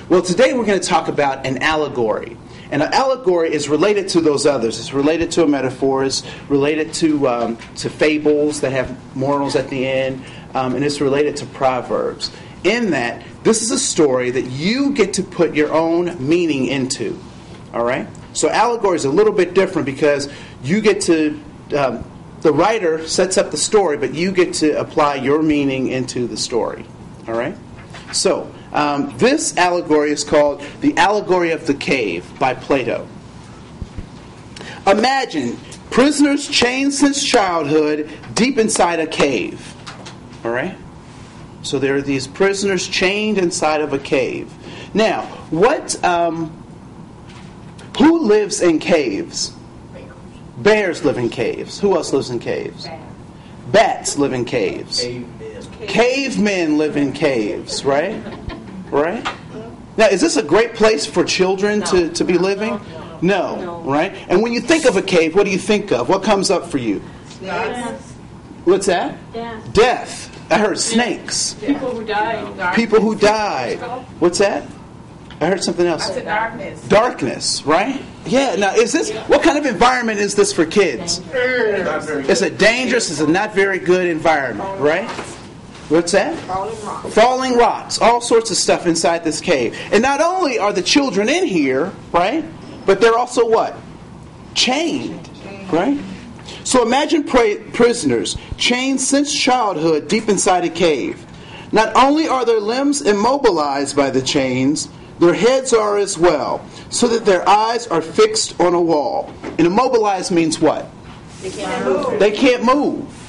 Well, today we're going to talk about an allegory. And an allegory is related to those others. It's related to a metaphor. It's related to fables that have morals at the end. And it's related to proverbs. In that, this is a story that you get to put your own meaning into. All right? So allegory is a little bit different because you get to... the writer sets up the story, but you get to apply your meaning into the story. All right? So... this allegory is called The Allegory of the Cave by Plato. Imagine prisoners chained since childhood deep inside a cave. All right? So there are these prisoners chained inside of a cave. Now, who lives in caves? Bears live in caves. Who else lives in caves? Bats live in caves. Cavemen live in caves, right? Right? Now, is this a great place for children to be living? No, right? And when you think of a cave, what do you think of? What comes up for you? Death. What's that? Death. Death. I heard snakes. People who died. People who died. What's that? I heard something else. I said darkness. Darkness, right? Yeah. Now, what kind of environment is this for kids? It's a dangerous, it's a not very good environment, right? What's that? Falling rocks. Falling rocks. All sorts of stuff inside this cave. And not only are the children in here, right? But they're also what? Chained. Right? So imagine prisoners chained since childhood deep inside a cave. Not only are their limbs immobilized by the chains, their heads are as well, so that their eyes are fixed on a wall. And immobilized means what? They can't move. They can't move.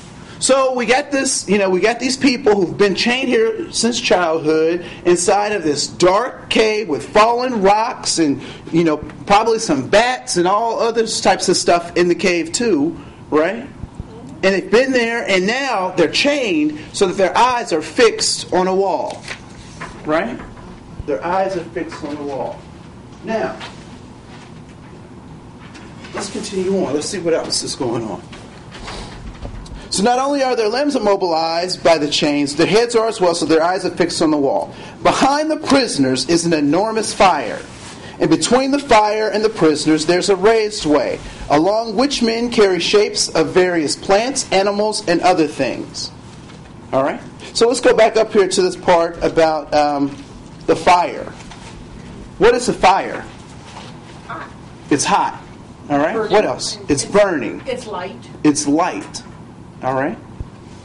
So we got these people who've been chained here since childhood inside of this dark cave with fallen rocks and, probably some bats and all other types of stuff in the cave too, right? And they've been there and now they're chained so that their eyes are fixed on a wall, right? Their eyes are fixed on the wall. Now, let's continue on. Let's see what else is going on. So not only are their limbs immobilized by the chains, their heads are as well, so their eyes are fixed on the wall. Behind the prisoners is an enormous fire. And between the fire and the prisoners there's a raised way, along which men carry shapes of various plants, animals, and other things. All right? So let's go back up here to this part about the fire. What is a fire? Hot. It's hot. All right? Burning. What else? It's burning. It's light. It's light. All right?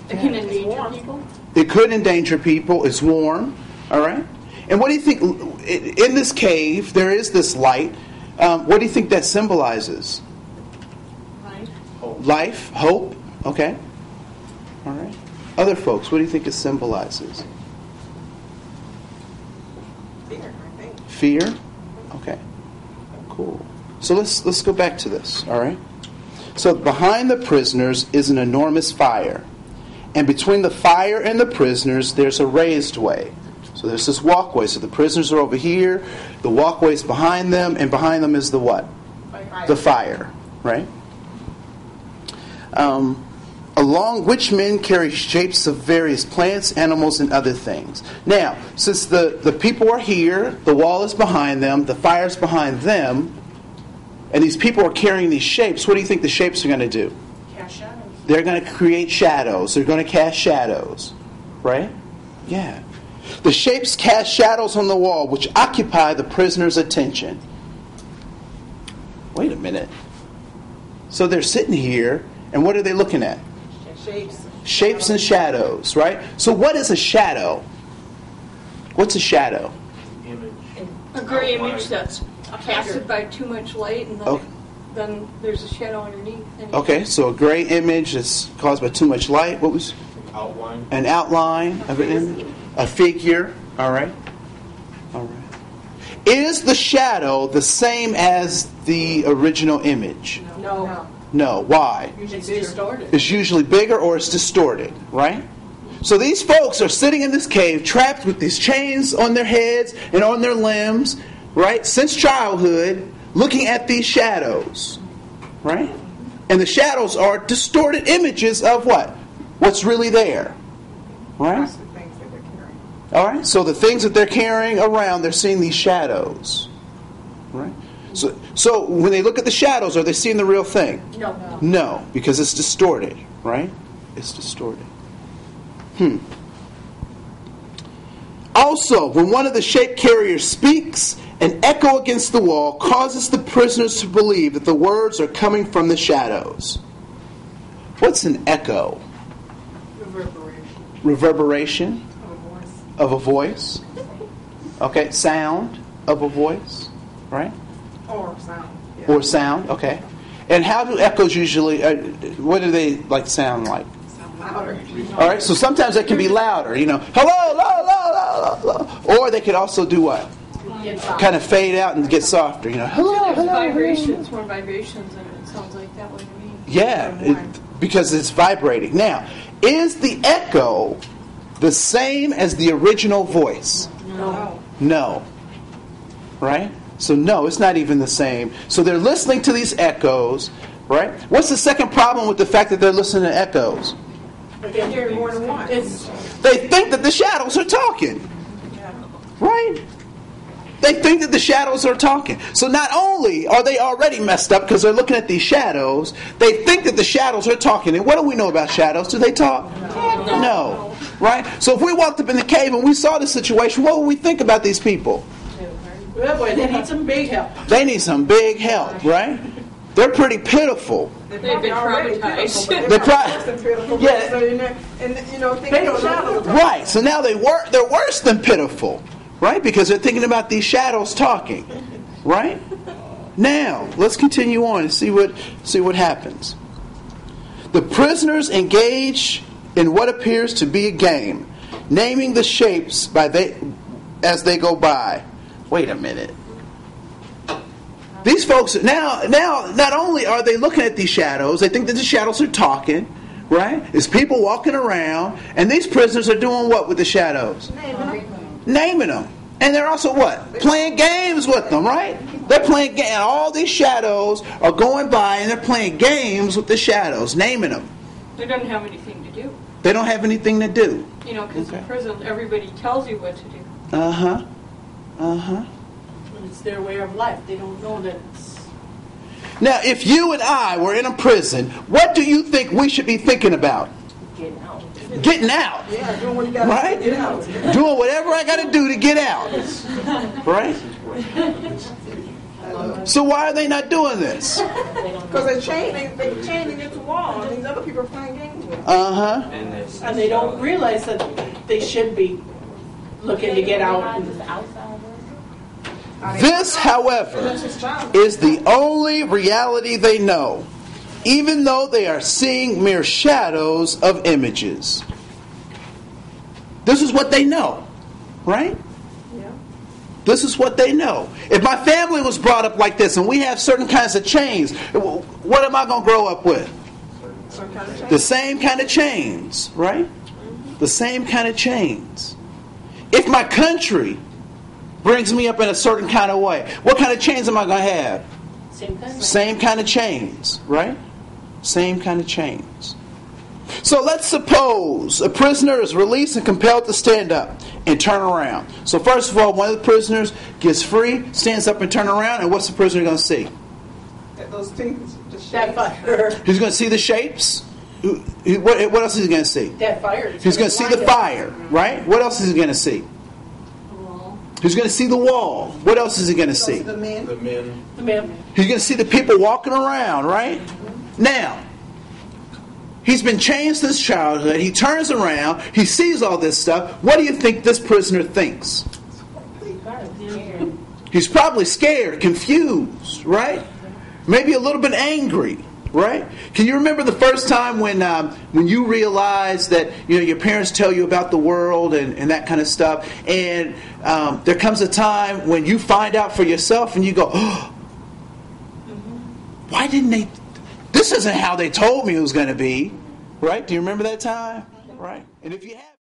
It can endanger people. It could endanger people. It's warm. All right? And what do you think? In this cave, there is this light. What do you think that symbolizes? Life. Life, hope. Okay. All right. Other folks, what do you think it symbolizes? Fear, I think. Fear? Okay. Cool. So let's go back to this. All right? So behind the prisoners is an enormous fire. And between the fire and the prisoners, there's a raised way. So there's this walkway. So the prisoners are over here, the walkway's behind them, and behind them is the what? Fire. The fire, right? Along which men carry shapes of various plants, animals, and other things. Now, since the people are here, the wall is behind them, the fire's behind them, and these people are carrying these shapes, what do you think the shapes are going to do? Cast shadows. They're going to create shadows. They're going to cast shadows. Right? Yeah. The shapes cast shadows on the wall, which occupy the prisoner's attention. Wait a minute. So they're sitting here, and what are they looking at? Shapes. Shapes and shadows, right? So what is a shadow? What's a shadow? A gray image that's casted by too much light, and then, Okay. then there's a shadow underneath. Okay, so a gray image that's caused by too much light. What was? Outline. An outline of an image. A figure. All right. All right. Is the shadow the same as the original image? No. No. Why? It's distorted. It's usually bigger or it's distorted, right? So these folks are sitting in this cave, trapped with these chains on their heads and on their limbs, right? Since childhood, looking at these shadows, right? And the shadows are distorted images of what? What's really there, right? That's the things that they're carrying. All right. So the things that they're carrying around, they're seeing these shadows, right? So when they look at the shadows, are they seeing the real thing? No. No, because it's distorted, right? It's distorted. Also, when one of the shape carriers speaks, an echo against the wall causes the prisoners to believe that the words are coming from the shadows. What's an echo? Reverberation Reverberation of a voice. of a voice. Okay, sound of a voice, right? Or sound. Yeah. Or sound, okay. And how do echoes usually, what do they sound like? Sound louder. All right, so sometimes they can be louder, hello, la, la, la, la, la. Or they could also do what? Kind of fade out and get softer, hello, There's hello. vibrations, more vibrations, and it sounds like that way to me. Yeah, because it's vibrating. Now, is the echo the same as the original voice? No. No. Right? So no, it's not even the same. So they're listening to these echoes, right? What's the second problem with the fact that they're listening to echoes? But they're hearing more than one. They think that the shadows are talking. Right? They think that the shadows are talking. So not only are they already messed up because they're looking at these shadows, they think that the shadows are talking. And what do we know about shadows? Do they talk? No. Right? So if we walked up in the cave and we saw the situation, what would we think about these people? Well, boy, they need some big help. They need some big help, right? They're pretty pitiful. They've been traumatized. Yeah. They don't know. Right. So now they're worse than pitiful, right? Because they're thinking about these shadows talking, right? Now let's continue on and see what happens. The prisoners engage in what appears to be a game, naming the shapes as they go by. Wait a minute. These folks now not only are they looking at these shadows, they think that the shadows are talking, right? There's people walking around, and these prisoners are doing what with the shadows? Naming them. And they're also what? Playing games with them, right? They're playing games. All these shadows are going by, and they're playing games with the shadows, naming them. They don't have anything to do. They don't have anything to do. Because in prison, everybody tells you what to do. Uh-huh. Uh-huh. It's their way of life. They don't know that it's... Now, if you and I were in a prison, what do you think we should be thinking about? Getting out. Getting out. Yeah, doing what you got to Right? do to get out. Doing whatever I got to do to get out. Right? So why are they not doing this? Because they're chaining it to wall, and these other people are playing games with it. Uh-huh. And they don't realize that they should be looking to get out. This, however, is the only reality they know, even though they are seeing mere shadows of images. This is what they know, right? Yeah. This is what they know. If my family was brought up like this and we have certain kinds of chains, what am I going to grow up with? Some kind of change. The same kind of chains, right? The same kind of chains. If my country brings me up in a certain kind of way, what kind of chains am I going to have? Same kind of chains, right? Same kind of chains. So let's suppose a prisoner is released and compelled to stand up and turn around. So first of all, one of the prisoners gets free, stands up and turns around, and what's the prisoner going to see? Those things, the That shapes. fire. He's going to see the shapes. What else is he going to see? That fire. He's going to see the fire, right? What else is he going to see? He's going to see the wall. What else is he going to see? The men. The men. The man. He's going to see the people walking around, right? Now, he's been chained since childhood. He turns around. He sees all this stuff. What do you think this prisoner thinks? He's probably scared, confused, right? Maybe a little bit angry, right? Can you remember the first time when you realized that your parents tell you about the world and that kind of stuff, and there comes a time when you find out for yourself and you go, oh, why didn't they? This isn't how they told me it was going to be, right? Do you remember that time? Right. And if you have